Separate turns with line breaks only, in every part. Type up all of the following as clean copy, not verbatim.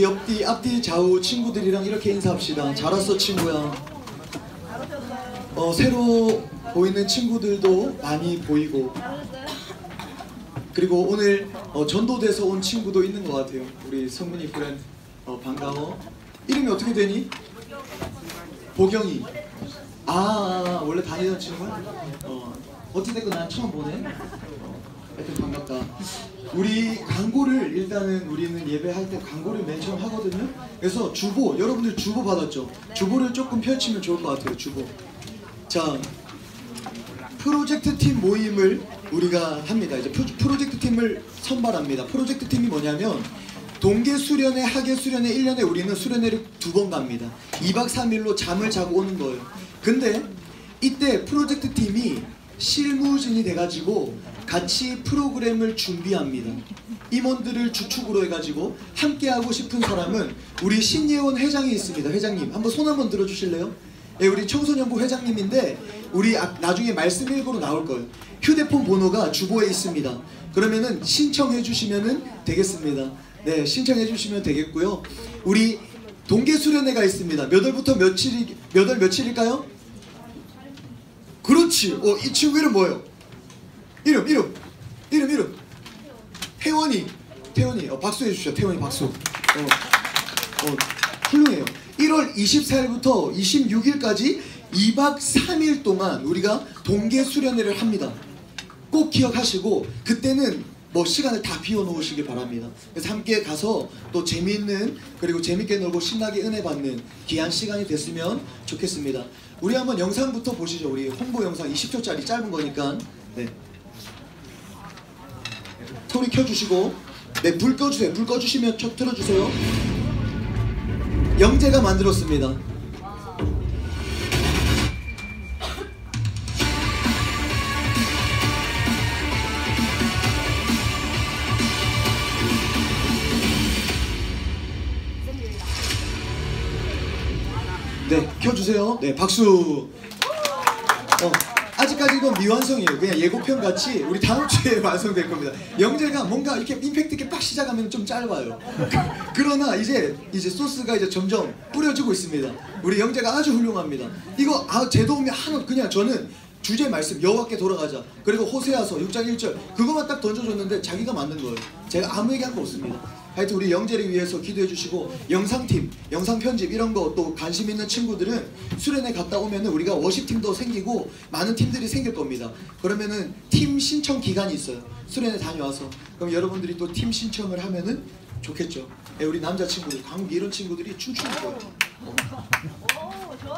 우리 옆뒤, 앞뒤, 좌우 친구들이랑 이렇게 인사합시다. 잘 왔어 친구야. 새로 보이는 친구들도 많이 보이고, 그리고 오늘 전도돼서 온 친구도 있는 것 같아요. 우리 성민이 프렌드 반가워. 이름이 어떻게 되니? 보경이. 원래 다니던 친구야? 어찌됐건 난 처음 보네. 하여튼 반갑다. 우리 광고를 일단은 우리는 예배할 때 광고를 맨 처음 하거든요. 그래서 주보, 여러분들 주보 받았죠? 주보를 조금 펼치면 좋을 것 같아요. 주보. 자, 프로젝트 팀 모임을 우리가 합니다. 이제 프로젝트 팀을 선발합니다. 프로젝트 팀이 뭐냐면 동계 수련회, 하계 수련회 1년에 우리는 수련회를 2번 갑니다. 2박 3일로 잠을 자고 오는 거예요. 근데 이때 프로젝트 팀이 실무진이 돼가지고 같이 프로그램을 준비합니다. 임원들을 주축으로 해가지고 함께하고 싶은 사람은 우리 신예원 회장이 있습니다. 회장님 한번 손 한번 들어주실래요? 네, 우리 청소년부 회장님인데 우리 나중에 말씀 일고로 나올 거예요. 휴대폰 번호가 주보에 있습니다. 그러면은 신청해 주시면 되겠습니다. 네, 신청해 주시면 되겠고요. 우리 동계 수련회가 있습니다. 몇 월부터 몇 월 며칠일까요? 그렇지. 이 친구 이름 뭐예요? 이름. 태원이. 박수 해주시죠. 태원이 박수. 훌륭해요. 1월 24일부터 26일까지 2박 3일 동안 우리가 동계 수련회를 합니다. 꼭 기억하시고 그때는 시간을 다 비워놓으시길 바랍니다. 그래서 함께 가서 또 재미있는, 그리고 재밌게 놀고 신나게 은혜 받는 귀한 시간이 됐으면 좋겠습니다. 우리 한번 영상부터 보시죠. 우리 홍보 영상 20초짜리 짧은 거니까. 네. 소리 켜주시고, 네, 불 꺼주세요. 불 꺼주시면 틀어주세요. 영재가 만들었습니다. 네, 켜주세요. 네, 박수. 아직까지 이건 미완성이에요. 그냥 예고편 같이 우리 다음 주에 완성될 겁니다. 영재가 뭔가 이렇게 임팩트 있게 빡 시작하면 좀 짧아요. 그러나 이제 소스가 이제 점점 뿌려지고 있습니다. 우리 영재가 아주 훌륭합니다. 이거 제 도움이 하나, 그냥 저는 주제 말씀 여호와께 돌아가자, 그리고 호세아서 6장 1절 그거만 딱 던져줬는데 자기가 만든 거예요. 제가 아무 얘기한 거 없습니다. 하여튼 우리 영재를 위해서 기도해 주시고, 영상팀, 영상 편집 이런 거 또 관심 있는 친구들은 수련회 갔다 오면은 우리가 워십팀도 생기고 많은 팀들이 생길 겁니다. 그러면은 팀 신청 기간이 있어요. 수련회 다녀와서. 그럼 여러분들이 또 팀 신청을 하면은 좋겠죠. 우리 남자친구들, 광기 이런 친구들이 춤추는 거예요.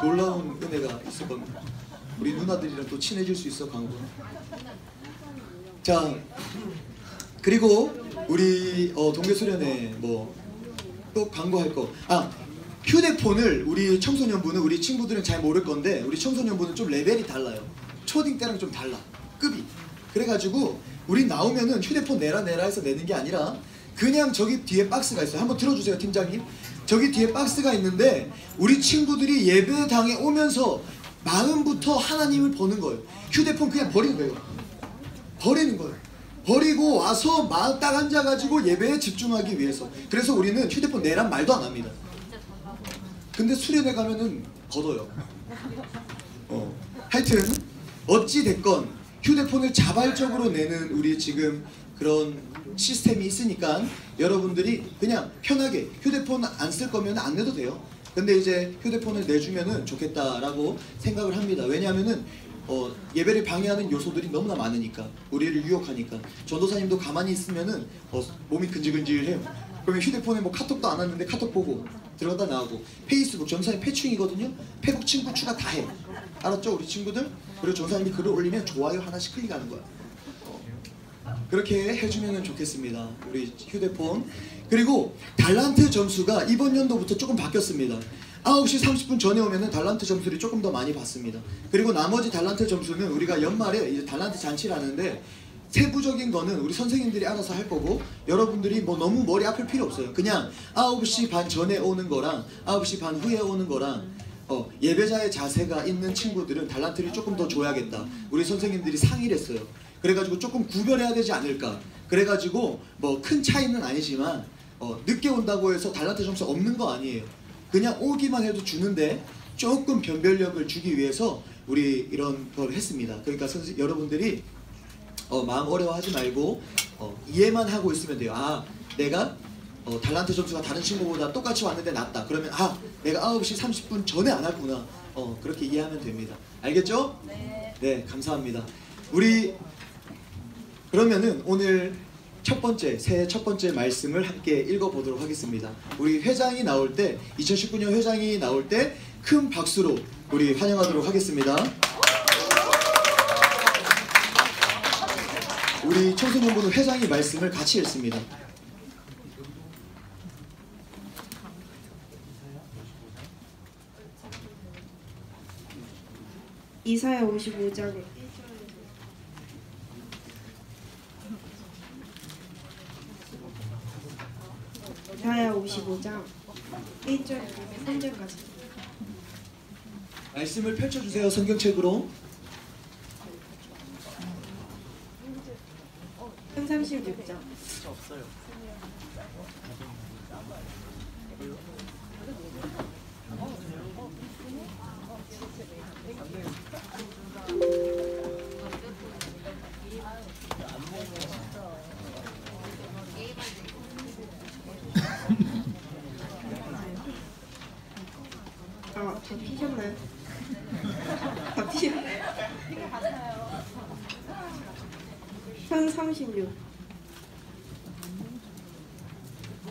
놀라운 은혜가 있을 겁니다. 우리 누나들이랑 또 친해질 수 있어, 광고. 자, 그리고 우리 동계수련회 또 광고할 거. 휴대폰을 우리 청소년부는, 우리 친구들은 잘 모를 건데 우리 청소년부는 좀 레벨이 달라요. 초딩 때랑 좀 달라, 급이. 그래가지고 우리 나오면은 휴대폰 내라 해서 내는 게 아니라 그냥 저기 뒤에 박스가 있어요. 한번 들어주세요, 팀장님. 저기 뒤에 박스가 있는데 우리 친구들이 예배당에 오면서 마음부터 하나님을 버는 거예요. 휴대폰 그냥 버리는 거예요. 버리고 와서 마음 딱 앉아가지고 예배에 집중하기 위해서. 그래서 우리는 휴대폰 내란 말도 안 합니다. 근데 수련회 가면은 걷어요. 하여튼 어찌됐건 휴대폰을 자발적으로 내는 우리 지금 그런 시스템이 있으니까 여러분들이 그냥 편하게 휴대폰 안 쓸 거면 안 내도 돼요. 근데 이제 휴대폰을 내주면은 좋겠다라고 생각을 합니다. 왜냐하면은 예배를 방해하는 요소들이 너무나 많으니까, 우리를 유혹하니까. 전도사님도 가만히 있으면은 몸이 근질근질해요. 그러면 휴대폰에 카톡도 안 왔는데 카톡 보고 들어갔다 나오고, 페이스북, 전도사님 패충이거든요. 페북 친구 추가 다 해. 알았죠, 우리 친구들? 그리고 전도사님이 글을 올리면 좋아요 하나씩 클릭하는 거야. 그렇게 해주면 좋겠습니다. 우리 휴대폰. 그리고 달란트 점수가 이번 연도부터 조금 바뀌었습니다. 9시 30분 전에 오면은 달란트 점수를 조금 더 많이 받습니다. 그리고 나머지 달란트 점수는 우리가 연말에 이제 달란트 잔치를 하는데 세부적인 거는 우리 선생님들이 알아서 할 거고, 여러분들이 너무 머리 아플 필요 없어요. 그냥 9시 반 전에 오는 거랑 9시 반 후에 오는 거랑 예배자의 자세가 있는 친구들은 달란트를 조금 더 줘야겠다. 우리 선생님들이 상의를 했어요. 그래가지고 조금 구별해야 되지 않을까. 그래가지고 큰 차이는 아니지만 늦게 온다고 해서 달란트 점수 없는 거 아니에요. 그냥 오기만 해도 주는데 조금 변별력을 주기 위해서 우리 이런 걸 했습니다. 그러니까 여러분들이 마음 어려워하지 말고 이해만 하고 있으면 돼요. 아, 내가 달란트 점수가 다른 친구보다 똑같이 왔는데 낮다. 그러면 아, 내가 9시 30분 전에 안 왔구나. 그렇게 이해하면 됩니다. 알겠죠?
네.
네, 감사합니다. 우리 그러면은 오늘 새해 첫 번째 말씀을 함께 읽어보도록 하겠습니다. 우리 회장이 나올 때, 2019년 회장이 나올 때 큰 박수로 우리 환영하도록 하겠습니다. 우리 청소년부는 회장이 말씀을 같이 읽습니다.
이사야 55장 이사야 55장 1절 3절까지
말씀을 펼쳐주세요. 성경책으로.
36장 다 피셨나요? 다 피셨나요? 편 36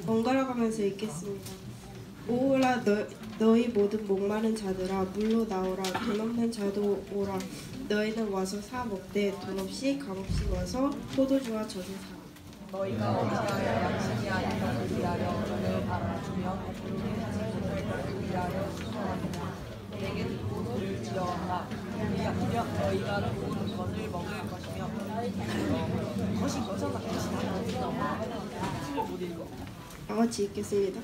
번갈아 가면서 읽겠습니다. 오라 너희 모든 목마른 자들아 물로 나오라. 돈 없는 자도 오라. 너희는 와서 사 먹되 돈 없이 값 없이 와서 포도주와 젖을 사.
너희가 어찌하여 양식이 아닌 것을 위하여 너를 바라주며 너를 위하여 수고하느냐. 내게 듣고 들을 지어라. 그리하면 너희가 좋은 것을 먹을 것이며 것이 거잖아. 못 읽어.
다 같이 읽겠습니다.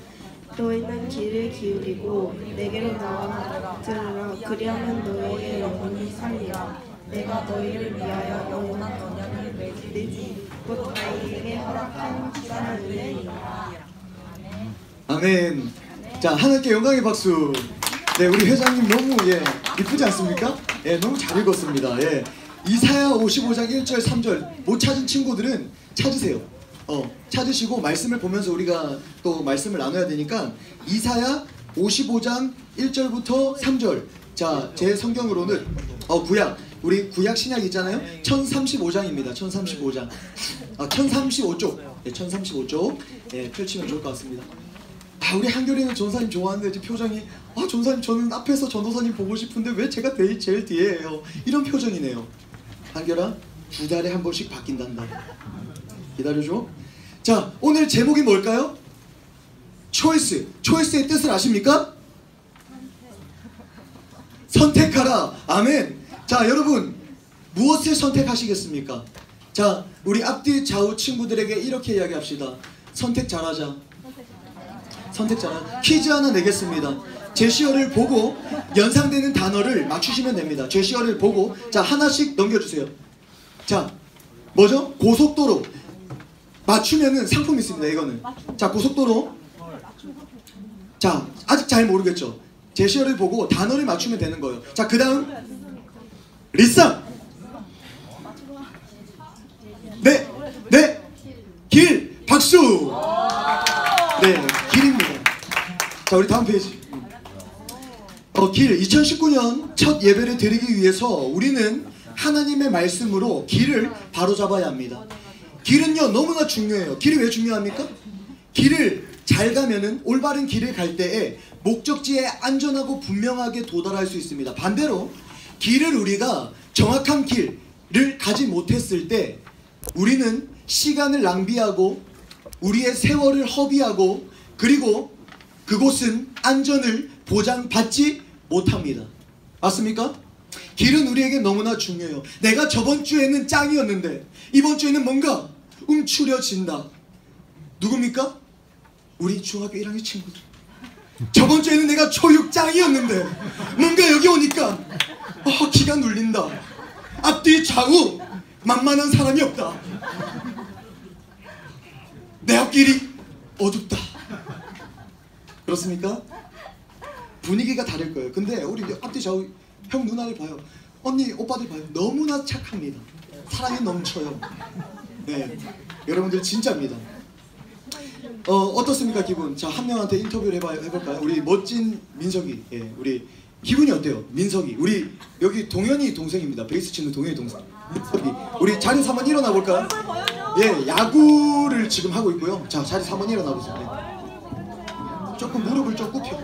너희는 귀를 기울이고 내게로 나와 들으라. 그리하면 너희의 영혼이 살리라. 내가 너희를 위하여 영원한 언약을 맺으리니 곧 너희에게 허락한 기사를
아멘. 자, 하나님께 영광의 박수. 네, 우리 회장님 너무 이쁘지 않습니까? 너무 잘 읽었습니다. 이사야 55장 1절 3절 못 찾은 친구들은 찾으세요. 찾으시고 말씀을 보면서 우리가 또 말씀을 나눠야 되니까 이사야 55장 1절부터 3절. 자, 제 성경으로는 구약, 우리 구약 신약 있잖아요. 1035장입니다. 1035장. 1035쪽. 1035쪽. 펼치면 좋을 것 같습니다. 우리 한결이는 전사님 좋아하는데 표정이 전사님 저는 앞에서 전도사님 보고 싶은데 왜 제가 제일 뒤에예요. 이런 표정이네요. 한결아, 2달에 한 번씩 바뀐단다. 기다려줘. 자, 오늘 제목이 뭘까요? 초이스. 초이스의 뜻을 아십니까? 선택하라. 아멘. 자, 여러분 무엇을 선택하시겠습니까? 자, 우리 앞뒤 좌우 친구들에게 이렇게 이야기합시다. 선택 잘하자. 선택 잘하자. 퀴즈 하나 내겠습니다. 제시어를 보고 연상되는 단어를 맞추시면 됩니다. 제시어를 보고 자, 하나씩 넘겨주세요. 자, 뭐죠? 고속도로. 맞추면은 상품 있습니다. 이거는. 자, 고속도로. 자, 아직 잘 모르겠죠? 제시어를 보고 단어를 맞추면 되는 거예요. 자, 그 다음 리쌍. 네, 길. 박수. 네, 길입니다. 자, 우리 다음 페이지. 길. 2019년 첫 예배를 드리기 위해서 우리는 하나님의 말씀으로 길을 바로잡아야 합니다. 길은요 너무나 중요해요. 길이 왜 중요합니까? 길을 잘 가면은 올바른 길을 갈 때에 목적지에 안전하고 분명하게 도달할 수 있습니다. 반대로 길을 우리가 정확한 길을 가지 못했을 때 우리는 시간을 낭비하고 우리의 세월을 허비하고 그리고 그곳은 안전을 보장받지 못합니다. 맞습니까? 길은 우리에게 너무나 중요해요. 내가 저번 주에는 짱이었는데 이번 주에는 뭔가 움츠려진다. 누굽니까? 우리 중학교 1학년 친구들. 저번 주에는 내가 초육 짱이었는데 뭔가 여기 오니까 기가 눌린다. 앞뒤 좌우 만만한 사람이 없다. 내 앞길이 어둡다. 그렇습니까? 분위기가 다를 거예요. 근데 우리 앞뒤 좌우 형 누나를 봐요. 언니 오빠들 봐요. 너무나 착합니다. 사랑이 넘쳐요. 네, 여러분들 진짜입니다. 어떻습니까 기분? 자, 한 명한테 인터뷰를 해볼까요? 우리 멋진 민석이. 예, 우리 기분이 어때요? 민석이. 우리 여기 동현이 동생입니다. 베이스 치는 동현이 동생. 민석이. 우리 자리에서 한번 일어나 볼까요? 예, 야구를 지금 하고 있고요. 자, 자리에서 한번 일어나 보세요. 네. 조금 무릎을 좀 굽히고.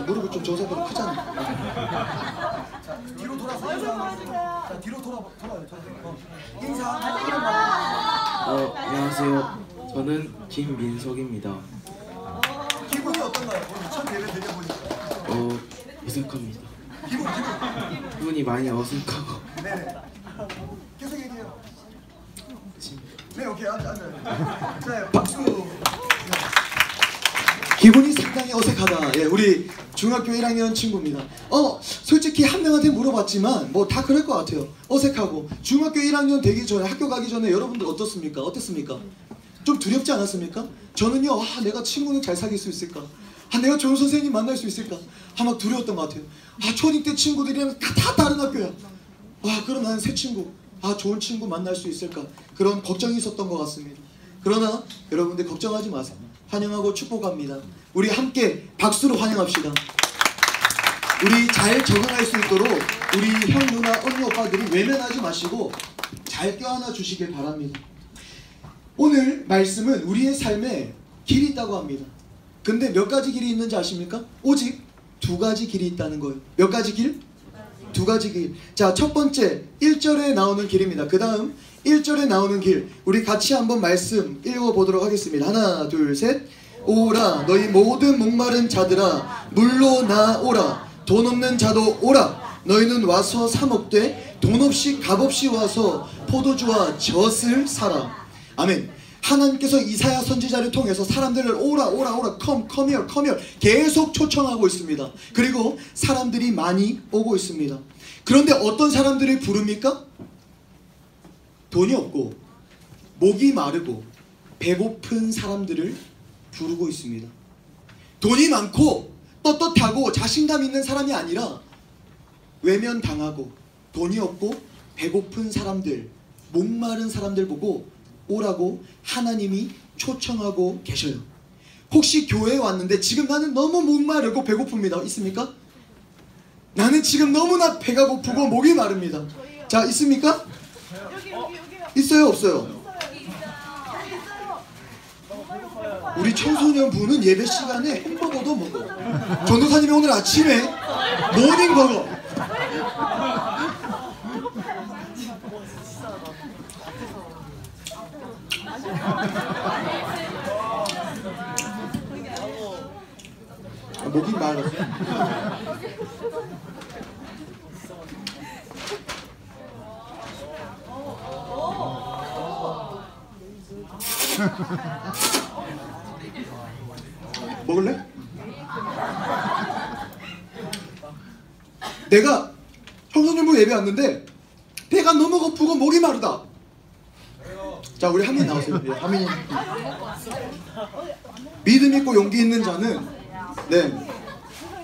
무릎을 좀 저새보다 크잖아. 뒤로 돌아서 인사. 자, 뒤로 돌아요. 인사.
안녕하세요. 저는 김민석입니다.
기분이 어떤가요? 오늘 첫 예배 드려 보니까.
어색합니다. 기분이 많이 어색하고.
네네. 계속 얘기해요. 네, 오케이. 앉아. 자, 박수. 네. 기분이 상당히 어색하다. 예, 우리 중학교 1학년 친구입니다. 솔직히 한 명한테 물어봤지만 뭐 다 그럴 것 같아요. 어색하고. 중학교 1학년 되기 전에, 학교 가기 전에 여러분들 어떻습니까? 어땠습니까? 좀 두렵지 않았습니까? 저는요, 내가 친구는 잘 사귈 수 있을까? 내가 좋은 선생님 만날 수 있을까? 막 두려웠던 것 같아요. 초딩 때 친구들이랑 다 다른 학교야. 그럼 나는 새 친구, 좋은 친구 만날 수 있을까? 그런 걱정이 있었던 것 같습니다. 그러나 여러분들 걱정하지 마세요. 환영하고 축복합니다. 우리 함께 박수로 환영합시다. 우리 잘 적응할 수 있도록 우리 형, 누나, 언니, 오빠들이 외면하지 마시고 잘 껴안아 주시길 바랍니다. 오늘 말씀은 우리의 삶에 길이 있다고 합니다. 근데 몇 가지 길이 있는지 아십니까? 오직 두 가지 길이 있다는 거예요. 몇 가지 길? 두 가지 길. 자, 첫 번째 1절에 나오는 길입니다. 그 다음 1절에 나오는 길, 우리 같이 한번 말씀 읽어보도록 하겠습니다. 하나 둘 셋. 오라 너희 모든 목마른 자들아 물로 나오라. 돈 없는 자도 오라. 너희는 와서 사 먹되 돈 없이 값 없이 와서 포도주와 젖을 사라. 아멘. 하나님께서 이사야 선지자를 통해서 사람들을 오라 come here 계속 초청하고 있습니다. 그리고 사람들이 많이 오고 있습니다. 그런데 어떤 사람들을 부릅니까? 돈이 없고 목이 마르고 배고픈 사람들을 부르고 있습니다. 돈이 많고 떳떳하고 자신감 있는 사람이 아니라 외면당하고 돈이 없고 배고픈 사람들, 목마른 사람들 보고 오라고 하나님이 초청하고 계셔요. 혹시 교회에 왔는데 지금 나는 너무 목마르고 배고픕니다. 있습니까? 나는 지금 너무나 배가 고프고 목이 마릅니다. 자, 있습니까? 있어요, 없어요? 우리 청소년부는 예배 시간에 햄버거도 먹어. 전도사님이 오늘 아침에 모닝버거. 목이 말랐어. 먹을래? 내가 청소년부 예배 왔는데 배가 너무 고프고 목이 마르다. 자, 우리 하민 나오세요. 예, 하민이. 믿음 있고 용기 있는 자는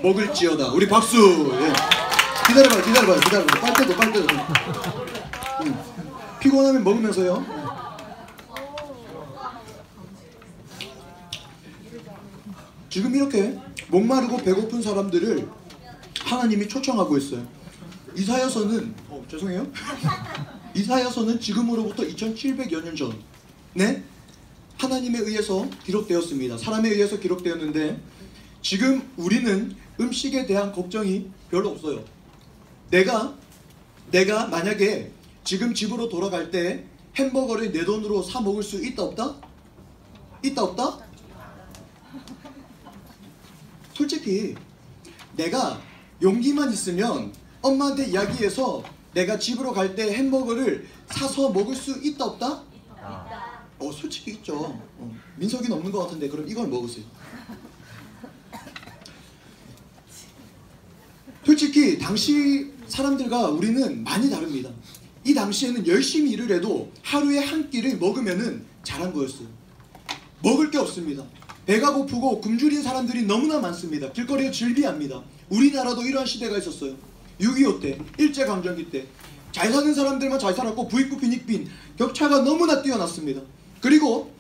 먹을지어다. 우리 박수. 예. 기다려봐요. 빨대도. 피곤하면 먹으면서요. 지금 이렇게 목마르고 배고픈 사람들을 하나님이 초청하고 있어요. 이사야서는 죄송해요. 이사야서는 지금으로부터 2700여 년 전, 하나님에 의해서 기록되었습니다. 사람에 의해서 기록되었는데 지금 우리는 음식에 대한 걱정이 별로 없어요. 내가 만약에 지금 집으로 돌아갈 때 햄버거를 내 돈으로 사 먹을 수 있다 없다? 있다 없다? 솔직히 내가 용기만 있으면 엄마한테 이야기해서 내가 집으로 갈 때 햄버거를 사서 먹을 수 있다 없다? 솔직히 있죠. 민석이는 없는 것 같은데 그럼 이걸 먹으세요. 솔직히 당시 사람들과 우리는 많이 다릅니다. 이 당시에는 열심히 일을 해도 하루에 한 끼를 먹으면은 잘한 거였어요. 먹을 게 없습니다. 배가 고프고 굶주린 사람들이 너무나 많습니다. 길거리에 즐비합니다. 우리나라도 이러한 시대가 있었어요. 6.25 때, 일제강점기 때 잘 사는 사람들만 잘 살았고 부익부 빈익빈 격차가 너무나 뛰어났습니다. 그리고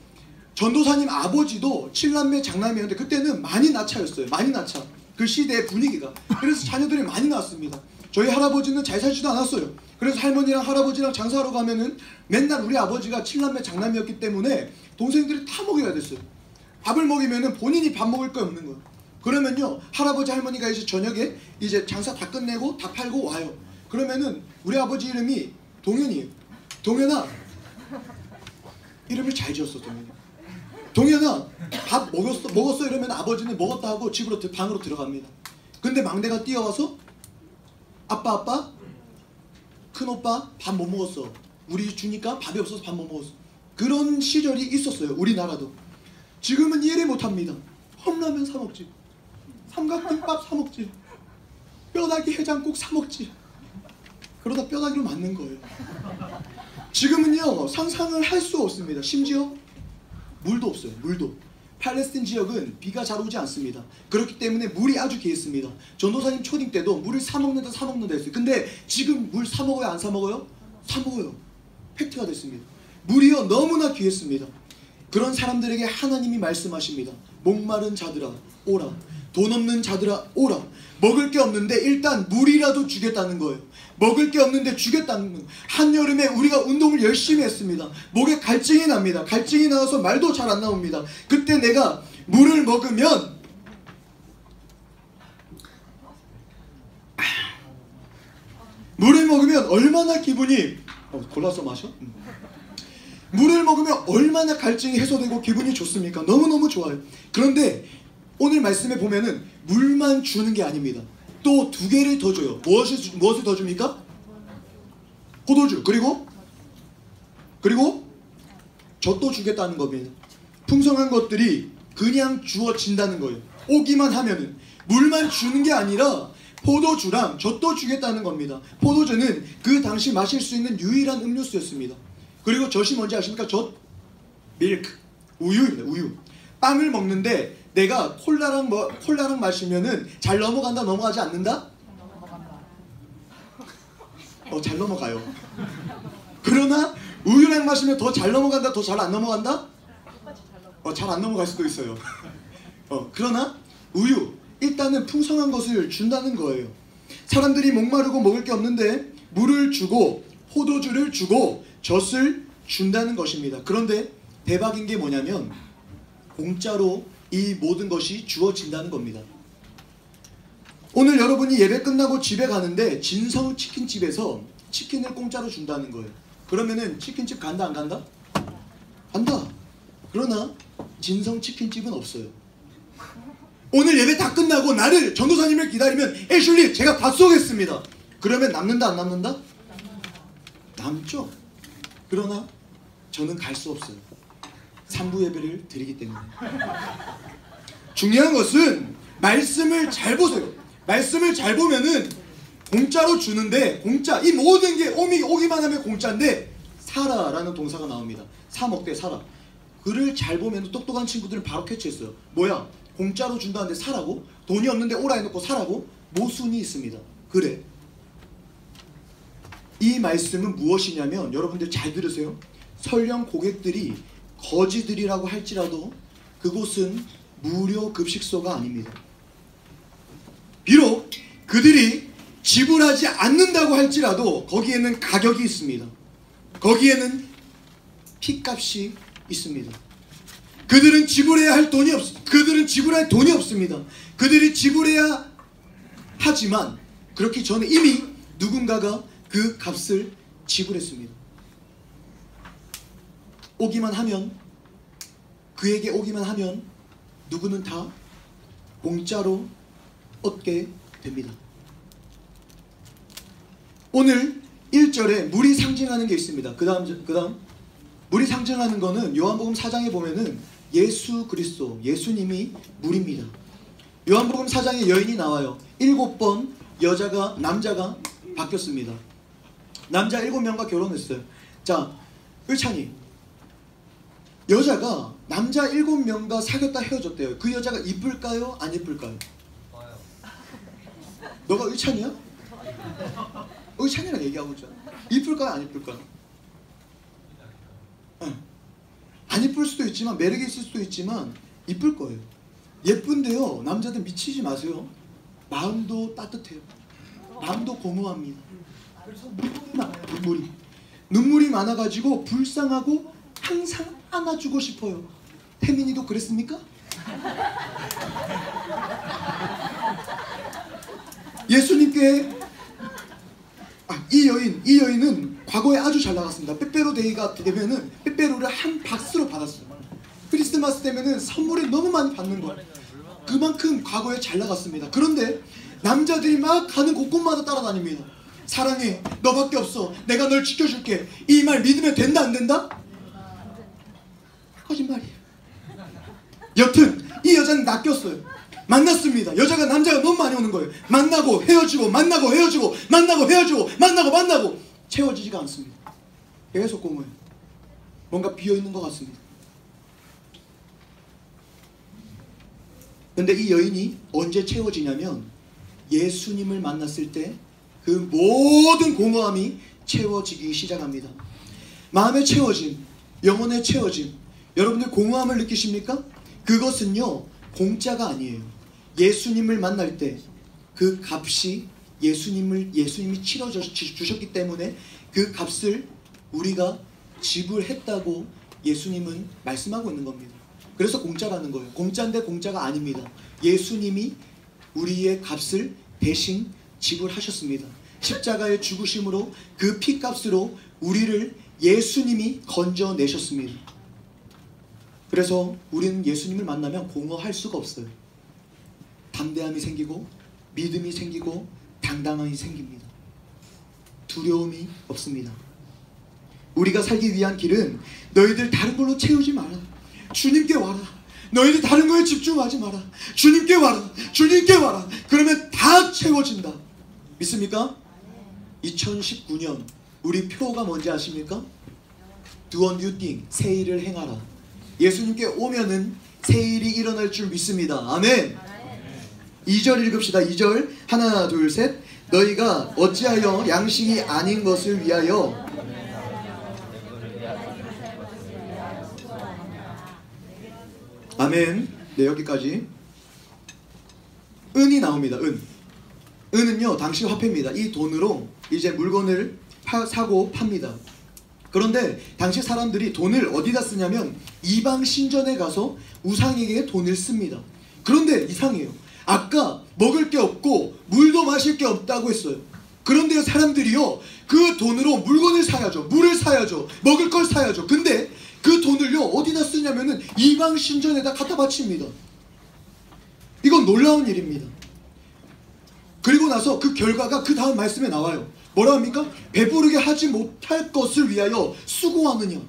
전도사님 아버지도 7남매 장남이었는데 그때는 많이 낳자였어요. 많이 낳자. 그 시대의 분위기가. 그래서 자녀들이 많이 낳았습니다. 저희 할아버지는 잘 살지도 않았어요. 그래서 할머니랑 할아버지랑 장사하러 가면은 맨날 우리 아버지가 7남매 장남이었기 때문에 동생들이 다 먹여야 됐어요. 밥을 먹이면은 본인이 밥 먹을 거 없는 거예요. 그러면요 할아버지 할머니가 이제 저녁에 이제 장사 다 끝내고 다 팔고 와요. 그러면은 우리 아버지 이름이 동현이에요. 동현아, 이름을 잘 지었어. 동현아 밥 먹었어 이러면 아버지는 먹었다 하고 집으로 방으로 들어갑니다. 근데 막내가 뛰어와서 아빠 큰오빠 밥 못 먹었어. 우리 주니까 밥이 없어서 밥 못 먹었어. 그런 시절이 있었어요. 우리나라도. 지금은 이해를 못합니다. 컵라면 사 먹지, 삼각김밥 사 먹지, 뼈다귀 해장국 사 먹지. 그러다 뼈다귀로 맞는 거예요. 지금은요 상상을 할 수 없습니다. 심지어 물도 없어요. 물도. 팔레스틴 지역은 비가 잘 오지 않습니다. 그렇기 때문에 물이 아주 귀했습니다. 전도사님 초딩 때도 물을 사 먹는다 했어요. 근데 지금 물 사 먹어요? 안 사 먹어요? 사 먹어요. 팩트가 됐습니다. 물이요 너무나 귀했습니다. 그런 사람들에게 하나님이 말씀하십니다. 목마른 자들아 오라. 돈 없는 자들아 오라. 먹을 게 없는데 일단 물이라도 주겠다는 거예요. 먹을 게 없는데 주겠다는 거예요. 한여름에 우리가 운동을 열심히 했습니다. 목에 갈증이 납니다. 갈증이 나와서 말도 잘 안 나옵니다. 그때 내가 물을 먹으면 얼마나 기분이 골라서 마셔? 물을 먹으면 얼마나 갈증이 해소되고 기분이 좋습니까? 너무너무 좋아요. 그런데 오늘 말씀에 보면은 물만 주는 게 아닙니다. 또 두 개를 더 줘요. 무엇을 더 줍니까? 포도주. 그리고 젖도 주겠다는 겁니다. 풍성한 것들이 그냥 주어진다는 거예요. 오기만 하면은. 물만 주는 게 아니라 포도주랑 젖도 주겠다는 겁니다. 포도주는 그 당시 마실 수 있는 유일한 음료수였습니다. 그리고 젖이 뭔지 아십니까? 젖, 밀크, 우유입니다. 우유. 빵을 먹는데 내가 콜라랑 마시면은 잘 넘어가지 않는다? 잘 넘어가요. 그러나 우유랑 마시면 더 잘 넘어간다? 더 잘 안 넘어간다? 잘 안 넘어갈 수도 있어요. 그러나 우유, 일단은 풍성한 것을 준다는 거예요. 사람들이 목마르고 먹을 게 없는데 물을 주고 포도주를 주고 젖을 준다는 것입니다. 그런데 대박인 게 뭐냐면 공짜로 이 모든 것이 주어진다는 겁니다. 오늘 여러분이 예배 끝나고 집에 가는데 진성 치킨집에서 치킨을 공짜로 준다는 거예요. 그러면은 치킨집 간다 안 간다? 간다. 그러나 진성 치킨집은 없어요. 오늘 예배 다 끝나고 나를 전도사님을 기다리면 애슐리 제가 밥 쏘겠습니다. 그러면 남는다 안 남는다? 남죠. 그러나 저는 갈 수 없어요. 3부 예배를 드리기 때문에. 중요한 것은 말씀을 잘 보세요. 말씀을 잘 보면은 공짜로 주는데 공짜, 이 모든 게 오기만 하면 공짜인데 사라라는 동사가 나옵니다. 사 먹되 사라. 글을 잘 보면 똑똑한 친구들은 바로 캐치했어요. 뭐야? 공짜로 준다는데 사라고? 돈이 없는데 오라 해놓고 사라고? 모순이 있습니다. 그래. 이 말씀은 무엇이냐면 여러분들 잘 들으세요. 설령 고객들이 거지들이라고 할지라도 그곳은 무료 급식소가 아닙니다. 비록 그들이 지불하지 않는다고 할지라도 거기에는 가격이 있습니다. 거기에는 핏값이 있습니다. 그들은 지불할 돈이 없습니다. 그들이 지불해야 하지만 그렇기 전에 이미 누군가가 그 값을 지불했습니다. 그에게 오기만 하면 누구는 다 공짜로 얻게 됩니다. 오늘 1절에 물이 상징하는 게 있습니다. 그 다음 물이 상징하는 거는 요한복음 4장에 보면은 예수 그리스도, 예수님이 물입니다. 요한복음 4장에 여인이 나와요. 7번 남자가 바뀌었습니다. 남자 7명과 결혼했어요. 자, 을찬이, 여자가 남자 7명과 사귀었다 헤어졌대요. 그 여자가 이쁠까요? 안 이쁠까요? 너가 의찬이야? 의찬이랑 얘기하고 있잖아. 이쁠까요? 안 이쁠까요? 안 이쁠 수도 있지만, 매력이 있을 수도 있지만 이쁠 거예요. 예쁜데요, 남자들 미치지 마세요. 마음도 따뜻해요. 마음도 고무합니다. 그래서 눈물이 많아가지고 불쌍하고 항상 안아주고 싶어요. 태민이도 그랬습니까? 예수님께 이 여인은 과거에 아주 잘 나갔습니다. 빼빼로 데이가 되면은 빼빼로를 한 박스로 받았어요. 크리스마스 되면은 선물을 너무 많이 받는 거예요. 그만큼 과거에 잘 나갔습니다. 그런데 남자들이 막 가는 곳곳마다 따라다닙니다. 사랑해, 너밖에 없어, 내가 널 지켜줄게. 이 말 믿으면 된다 안 된다? 거짓말이에요. 여튼 이 여자는 낚였어요. 만났습니다. 여자가 남자가 너무 많이 오는 거예요. 만나고 헤어지고 만나고 헤어지고 만나고 헤어지고 만나고 채워지지가 않습니다. 계속 공허해요. 뭔가 비어있는 것 같습니다. 근데 이 여인이 언제 채워지냐면 예수님을 만났을 때 그 모든 공허함이 채워지기 시작합니다. 마음의 채워짐, 영혼의 채워짐. 여러분들 공허함을 느끼십니까? 그것은요 공짜가 아니에요. 예수님을 만날 때 그 값이 예수님이 치러 주셨기 때문에 그 값을 우리가 지불했다고 예수님은 말씀하고 있는 겁니다. 그래서 공짜라는 거예요. 공짜인데 공짜가 아닙니다. 예수님이 우리의 값을 대신 지불하셨습니다. 십자가의 죽으심으로 그 피값으로 우리를 예수님이 건져내셨습니다. 그래서 우리는 예수님을 만나면 공허할 수가 없어요. 담대함이 생기고 믿음이 생기고 당당함이 생깁니다. 두려움이 없습니다. 우리가 살기 위한 길은 너희들 다른 걸로 채우지 마라. 주님께 와라. 너희들 다른 거에 집중하지 마라. 주님께 와라. 주님께 와라. 그러면 다 채워진다. 믿습니까? 2019년 우리 표가 뭔지 아십니까? Do a new thing. 새 일을 행하라. 예수님께 오면은 새 일이 일어날 줄 믿습니다. 아멘. 2절 읽읍시다. 2절 하나 둘 셋. 너희가 어찌하여 양식이 아닌 것을 위하여 아멘. 네, 여기까지. 은이 나옵니다. 은은요 당시 화폐입니다. 이 돈으로 이제 물건을 사고 팝니다. 그런데 당시 사람들이 돈을 어디다 쓰냐면 이방 신전에 가서 우상에게 돈을 씁니다. 그런데 이상해요. 아까 먹을 게 없고 물도 마실 게 없다고 했어요. 그런데 사람들이요 그 돈으로 물건을 사야죠. 물을 사야죠. 먹을 걸 사야죠. 근데 그 돈을요 어디다 쓰냐면은 이방 신전에다 갖다 바칩니다. 이건 놀라운 일입니다. 그리고 나서 그 결과가 그 다음 말씀에 나와요. 뭐라 합니까? 배부르게 하지 못할 것을 위하여 수고하느냐.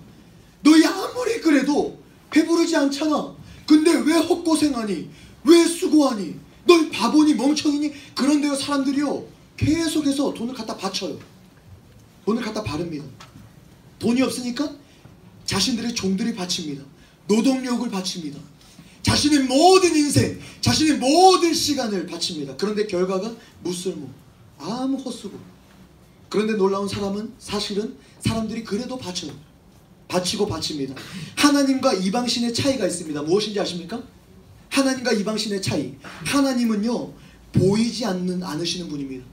너희 아무리 그래도 배부르지 않잖아. 근데 왜 헛고생하니? 왜 수고하니? 너희 바보니 멍청이니? 그런데요 사람들이요 계속해서 돈을 갖다 바쳐요. 돈을 갖다 바릅니다. 돈이 없으니까 자신들의 종들이 바칩니다. 노동력을 바칩니다. 자신의 모든 인생, 자신의 모든 시간을 바칩니다. 그런데 결과가 무쓸모, 아무 헛수고. 그런데 놀라운 사람은 사실은 사람들이 그래도 바쳐요. 바치고 바칩니다. 하나님과 이방신의 차이가 있습니다. 무엇인지 아십니까? 하나님과 이방신의 차이. 하나님은요 보이지 않으시는 분입니다.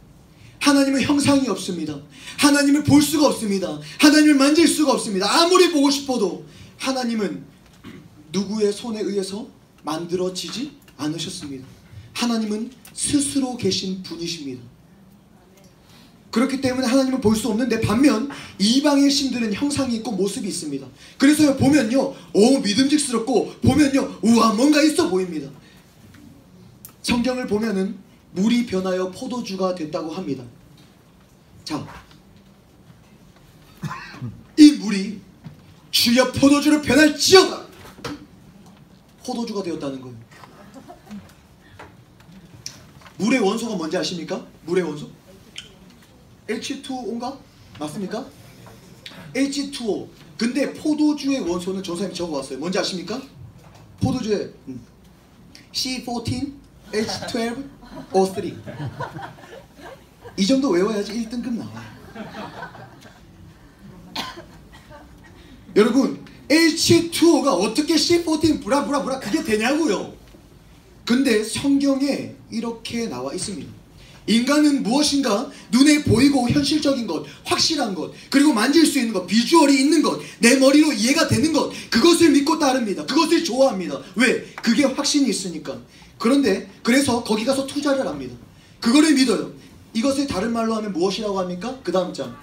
하나님은 형상이 없습니다. 하나님을 볼 수가 없습니다. 하나님을 만질 수가 없습니다. 아무리 보고 싶어도 하나님은 누구의 손에 의해서 만들어지지 않으셨습니다. 하나님은 스스로 계신 분이십니다. 그렇기 때문에 하나님을 볼 수 없는데 반면 이방의 신들은 형상이 있고 모습이 있습니다. 그래서 보면요 오 믿음직스럽고 보면요 우와 뭔가 있어 보입니다. 성경을 보면은 물이 변하여 포도주가 됐다고 합니다. 자, 이 물이 주여 포도주로 변할지어다 포도주가 되었다는 거예요. 물의 원소가 뭔지 아십니까? 물의 원소? H2O인가? 맞습니까? H2O. 근데 포도주의 원소는 전사님이 적어왔어요. 뭔지 아십니까? 포도주의 C14, H12, O3. 이 정도 외워야지 1등급 나와요. 여러분, H2O가 어떻게 C14 브라브라브라 그게 되냐고요. 근데 성경에 이렇게 나와 있습니다. 인간은 무엇인가 눈에 보이고 현실적인 것, 확실한 것, 그리고 만질 수 있는 것, 비주얼이 있는 것, 내 머리로 이해가 되는 것, 그것을 믿고 따릅니다. 그것을 좋아합니다. 왜? 그게 확신이 있으니까. 그런데 그래서 거기 가서 투자를 합니다. 그거를 믿어요. 이것을 다른 말로 하면 무엇이라고 합니까? 그 다음 장,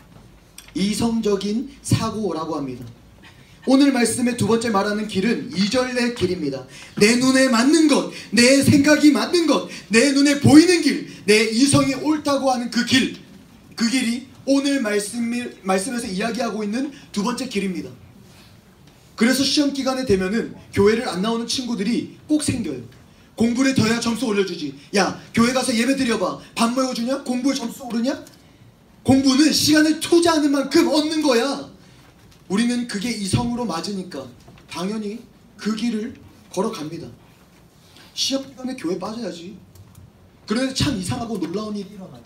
이성적인 사고라고 합니다. 오늘 말씀의 두 번째 말하는 길은 2절의 길입니다. 내 눈에 맞는 것, 내 생각이 맞는 것, 내 눈에 보이는 길, 내 이성이 옳다고 하는 그 길, 그 길이 오늘 말씀에서 이야기하고 있는 두 번째 길입니다. 그래서 시험 기간에 되면은 교회를 안 나오는 친구들이 꼭 생겨요. 공부를 더 해야 점수 올려주지. 야, 교회 가서 예배 드려봐. 밥 먹여주냐? 공부에 점수 오르냐? 공부는 시간을 투자하는 만큼 얻는 거야. 우리는 그게 이성으로 맞으니까 당연히 그 길을 걸어갑니다. 시험 기간에 교회 빠져야지. 그런데 참 이상하고 놀라운 일이 일어나요.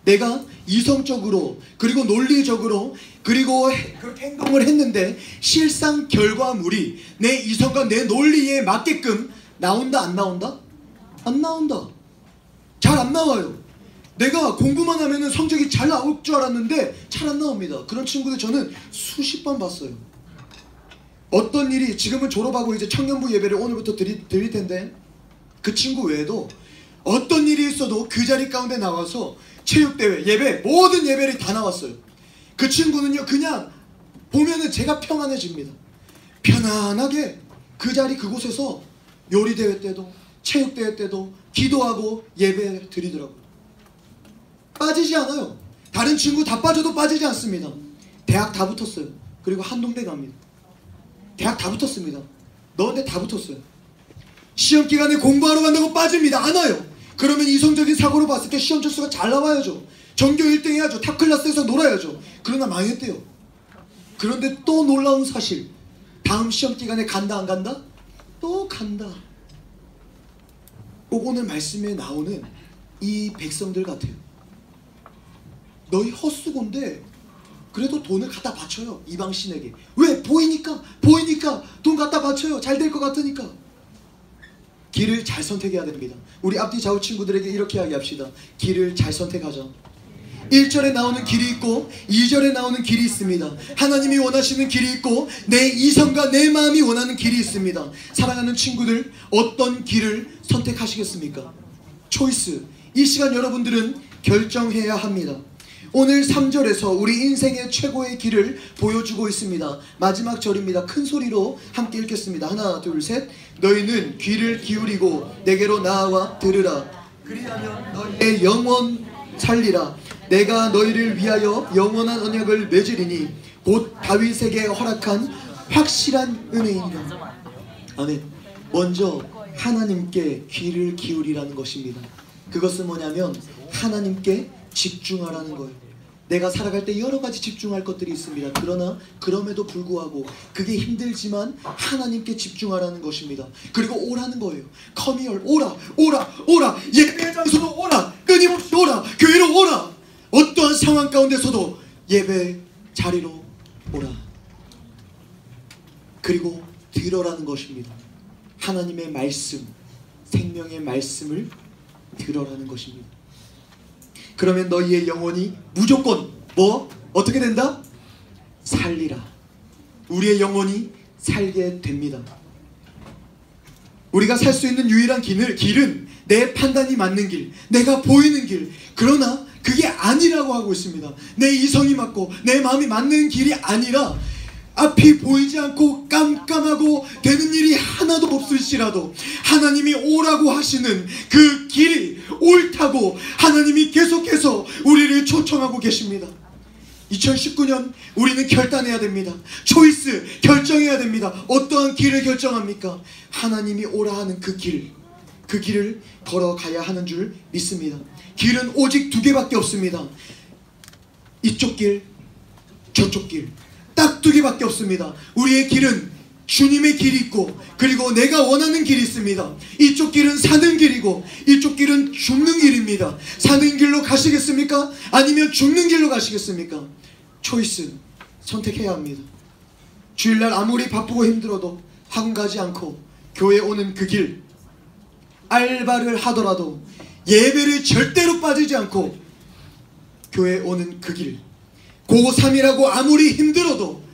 내가 이성적으로 그리고 논리적으로 그리고 그렇게 행동을 했는데 실상 결과물이 내 이성과 내 논리에 맞게끔 나온다 안 나온다? 안 나온다. 잘 안 나와요. 내가 공부만 하면은 성적이 잘 나올 줄 알았는데 잘 안 나옵니다. 그런 친구들 저는 수십 번 봤어요. 어떤 일이 지금은 졸업하고 이제 청년부 예배를 오늘부터 드릴 텐데 그 친구 외에도 어떤 일이 있어도 그 자리 가운데 나와서 체육대회, 예배, 모든 예배를 다 나왔어요. 그 친구는요 그냥 보면은 제가 평안해집니다. 편안하게 그 자리 그곳에서 요리대회 때도 체육대회 때도 기도하고 예배 드리더라고요. 빠지지 않아요. 다른 친구 다 빠져도 빠지지 않습니다. 대학 다 붙었어요. 그리고 한동대 갑니다. 대학 다 붙었습니다. 너한테 다 붙었어요. 시험 기간에 공부하러 간다고 빠집니다. 안 와요. 그러면 이성적인 사고로 봤을 때 시험 점수가 잘 나와야죠. 전교 1등 해야죠. 탑클래스에서 놀아야죠. 그러나 망했대요. 그런데 또 놀라운 사실, 다음 시험 기간에 간다 안 간다? 또 간다. 꼭 오늘 말씀에 나오는 이 백성들 같아요. 너희 헛수고인데 그래도 돈을 갖다 바쳐요. 이방신에게. 왜? 보이니까 돈 갖다 바쳐요. 잘 될 것 같으니까. 길을 잘 선택해야 됩니다. 우리 앞뒤 좌우 친구들에게 이렇게 이야기합시다. 길을 잘 선택하자. 1절에 나오는 길이 있고 2절에 나오는 길이 있습니다. 하나님이 원하시는 길이 있고 내 이성과 내 마음이 원하는 길이 있습니다. 사랑하는 친구들, 어떤 길을 선택하시겠습니까? 초이스. 이 시간 여러분들은 결정해야 합니다. 오늘 3절에서 우리 인생의 최고의 길을 보여주고 있습니다. 마지막 절입니다. 큰 소리로 함께 읽겠습니다. 하나 둘 셋. 너희는 귀를 기울이고 내게로 나와 들으라. 그리하면 너희의 영혼 살리라. 내가 너희를 위하여 영원한 언약을 맺으리니 곧 다윗에게 허락한 확실한 은혜이니라. 아멘. 먼저 하나님께 귀를 기울이라는 것입니다. 그것은 뭐냐면 하나님께 집중하라는 거예요. 내가 살아갈 때 여러 가지 집중할 것들이 있습니다. 그러나 그럼에도 불구하고 그게 힘들지만 하나님께 집중하라는 것입니다. 그리고 오라는 거예요. Come here, 오라. 예배 장소로 오라. 끊임없이 오라. 교회로 오라. 어떠한 상황 가운데서도 예배 자리로 오라. 그리고 들어라는 것입니다. 하나님의 말씀, 생명의 말씀을 들어라는 것입니다. 그러면 너희의 영혼이 무조건 어떻게 된다? 살리라. 우리의 영혼이 살게 됩니다. 우리가 살 수 있는 유일한 길은 내 판단이 맞는 길, 내가 보이는 길. 그러나 그게 아니라고 하고 있습니다. 내 이성이 맞고 내 마음이 맞는 길이 아니라 앞이 보이지 않고 깜깜하고 되는 일이 하나도 없을지라도 하나님이 오라고 하시는 그 길이 옳다고 하나님이 계속해서 우리를 초청하고 계십니다. 2019년 우리는 결단해야 됩니다. 초이스, 결정해야 됩니다. 어떠한 길을 결정합니까? 하나님이 오라 하는 그 길을 걸어가야 하는 줄 믿습니다. 길은 오직 두 개밖에 없습니다. 이쪽 길, 저쪽 길. 딱 딱 두 개밖에 없습니다. 우리의 길은 주님의 길이 있고, 그리고 내가 원하는 길이 있습니다. 이쪽 길은 사는 길이고 이쪽 길은 죽는 길입니다. 사는 길로 가시겠습니까? 아니면 죽는 길로 가시겠습니까? 초이스, 선택해야 합니다. 주일날 아무리 바쁘고 힘들어도 학원 가지 않고 교회 오는 그 길, 알바를 하더라도 예배를 절대로 빠지지 않고 교회 오는 그 길, 고3이라고 아무리 힘들어도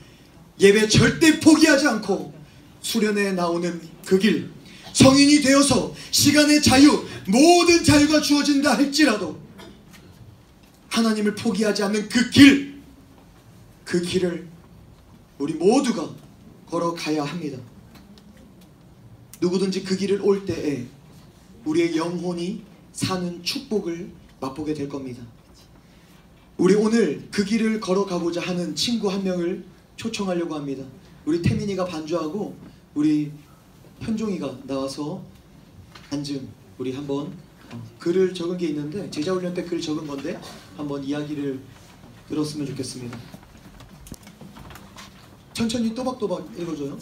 예배 절대 포기하지 않고 수련회에 나오는 그 길, 성인이 되어서 시간의 자유, 모든 자유가 주어진다 할지라도 하나님을 포기하지 않는 그 길, 그 길을 우리 모두가 걸어가야 합니다. 누구든지 그 길을 올 때에 우리의 영혼이 사는 축복을 맛보게 될 겁니다. 우리 오늘 그 길을 걸어가고자 하는 친구 한 명을 초청하려고 합니다. 우리 태민이가 반주하고 우리 현종이가 나와서 앉음, 우리 한번 글을 적은 게 있는데, 제자훈련 때 글 적은 건데 한번 이야기를 들었으면 좋겠습니다. 천천히 또박또박 읽어줘요.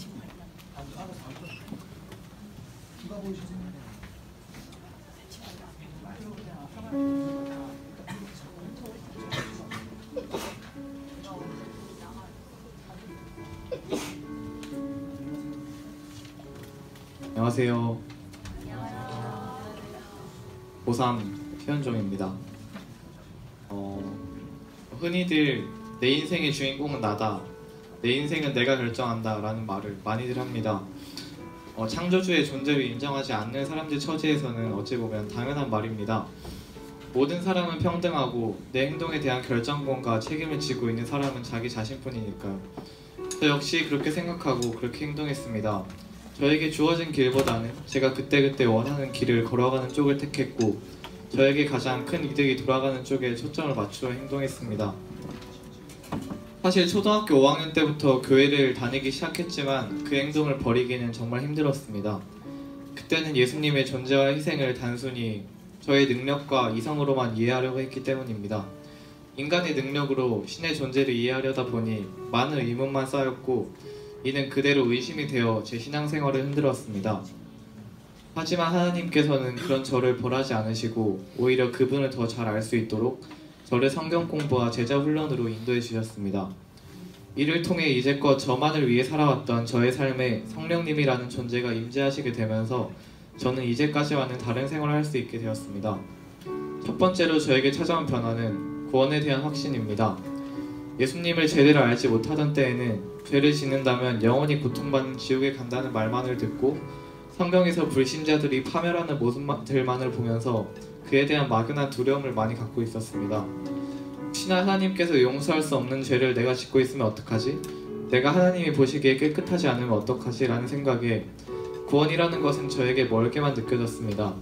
안녕하세요. 고3 최현종입니다. 흔히들 내 인생의 주인공은 나다, 내 인생은 내가 결정한다 라는 말을 많이들 합니다. 창조주의 존재를 인정하지 않는 사람들 처지에서는 어찌 보면 당연한 말입니다. 모든 사람은 평등하고 내 행동에 대한 결정권과 책임을 지고 있는 사람은 자기 자신뿐이니까요. 저 역시 그렇게 생각하고 그렇게 행동했습니다. 저에게 주어진 길보다는 제가 그때그때 원하는 길을 걸어가는 쪽을 택했고, 저에게 가장 큰 이득이 돌아가는 쪽에 초점을 맞추어 행동했습니다. 사실 초등학교 5학년 때부터 교회를 다니기 시작했지만 그 행동을 버리기는 정말 힘들었습니다. 그때는 예수님의 존재와 희생을 단순히 저의 능력과 이성으로만 이해하려고 했기 때문입니다. 인간의 능력으로 신의 존재를 이해하려다 보니 많은 의문만 쌓였고, 이는 그대로 의심이 되어 제 신앙생활을 흔들었습니다. 하지만 하나님께서는 그런 저를 벌하지 않으시고 오히려 그분을 더 잘 알 수 있도록 저를 성경 공부와 제자 훈련으로 인도해 주셨습니다. 이를 통해 이제껏 저만을 위해 살아왔던 저의 삶에 성령님이라는 존재가 임재하시게 되면서 저는 이제까지와는 다른 생활을 할 수 있게 되었습니다. 첫 번째로 저에게 찾아온 변화는 구원에 대한 확신입니다. 예수님을 제대로 알지 못하던 때에는 죄를 짓는다면 영원히 고통받는 지옥에 간다는 말만을 듣고 성경에서 불신자들이 파멸하는 모습들만을 보면서 그에 대한 막연한 두려움을 많이 갖고 있었습니다. 혹시나 하나님께서 용서할 수 없는 죄를 내가 짓고 있으면 어떡하지? 내가 하나님이 보시기에 깨끗하지 않으면 어떡하지? 라는 생각에 구원이라는 것은 저에게 멀게만 느껴졌습니다.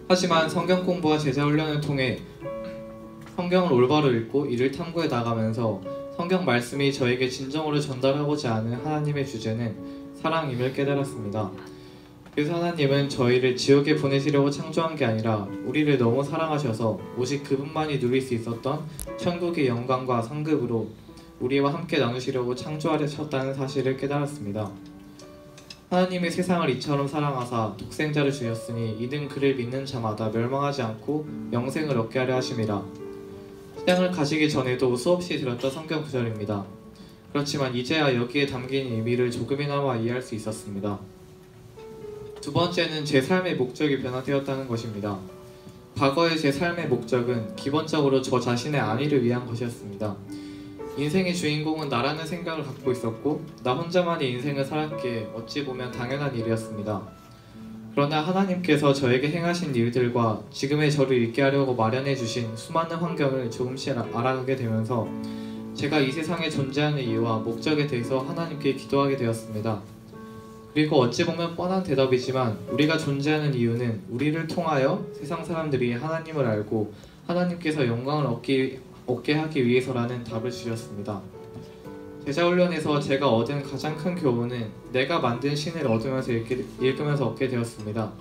하지만 성경 공부와 제자 훈련을 통해 성경을 올바로 읽고 이를 탐구해 나가면서 성경 말씀이 저에게 진정으로 전달하고자 하는 하나님의 주제는 사랑임을 깨달았습니다. 그래서 하나님은 저희를 지옥에 보내시려고 창조한 게 아니라 우리를 너무 사랑하셔서 오직 그분만이 누릴 수 있었던 천국의 영광과 상급으로 우리와 함께 나누시려고 창조하셨다는 사실을 깨달았습니다. 하나님이 세상을 이처럼 사랑하사 독생자를 주셨으니 이는 그를 믿는 자마다 멸망하지 않고 영생을 얻게 하려 하심이라. 신앙을 가지기 전에도 수없이 들었던 성경 구절입니다. 그렇지만 이제야 여기에 담긴 의미를 조금이나마 이해할 수 있었습니다. 두 번째는 제 삶의 목적이 변화되었다는 것입니다. 과거의 제 삶의 목적은 기본적으로 저 자신의 안위를 위한 것이었습니다. 인생의 주인공은 나라는 생각을 갖고 있었고 나 혼자만의 인생을 살았기에 어찌 보면 당연한 일이었습니다. 그러나 하나님께서 저에게 행하신 일들과 지금의 저를 있게 하려고 마련해 주신 수많은 환경을 조금씩 알아가게 되면서 제가 이 세상에 존재하는 이유와 목적에 대해서 하나님께 기도하게 되었습니다. 그리고 어찌 보면 뻔한 대답이지만 우리가 존재하는 이유는 우리를 통하여 세상 사람들이 하나님을 알고 하나님께서 영광을 얻게 하기 위해서라는 답을 주셨습니다. 제자훈련에서 제가 얻은 가장 큰 교훈은 내가 만든 신을 읽으면서 얻게 되었습니다.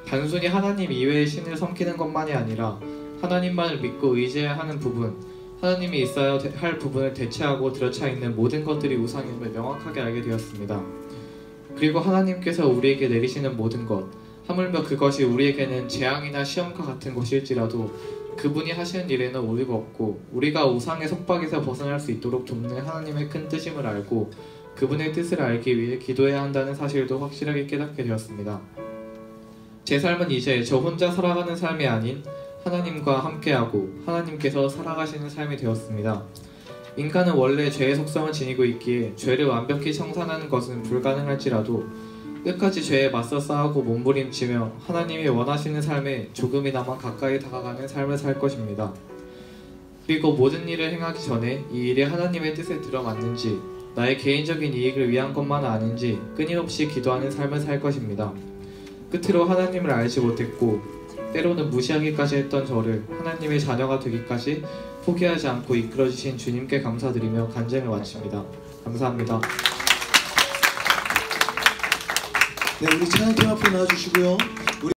단순히 하나님 이외의 신을 섬기는 것만이 아니라 하나님만을 믿고 의지해야 하는 부분, 하나님이 있어야 할 부분을 대체하고 들어차 있는 모든 것들이 우상임을 명확하게 알게 되었습니다. 그리고 하나님께서 우리에게 내리시는 모든 것, 하물며 그것이 우리에게는 재앙이나 시험과 같은 것일지라도 그분이 하시는 일에는 오류가 없고 우리가 우상의 속박에서 벗어날 수 있도록 돕는 하나님의 큰 뜻임을 알고 그분의 뜻을 알기 위해 기도해야 한다는 사실도 확실하게 깨닫게 되었습니다. 제 삶은 이제 저 혼자 살아가는 삶이 아닌 하나님과 함께하고 하나님께서 살아가시는 삶이 되었습니다. 인간은 원래 죄의 속성을 지니고 있기에 죄를 완벽히 청산하는 것은 불가능할지라도 끝까지 죄에 맞서 싸우고 몸부림치며 하나님이 원하시는 삶에 조금이나마 가까이 다가가는 삶을 살 것입니다. 그리고 모든 일을 행하기 전에 이 일이 하나님의 뜻에 들어맞는지 나의 개인적인 이익을 위한 것만 아닌지 끊임없이 기도하는 삶을 살 것입니다. 끝으로 하나님을 알지 못했고 때로는 무시하기까지 했던 저를 하나님의 자녀가 되기까지 포기하지 않고 이끌어주신 주님께 감사드리며 간증을 마칩니다. 감사합니다.
네, 우리 찬양팀 앞으로 나와주시고요.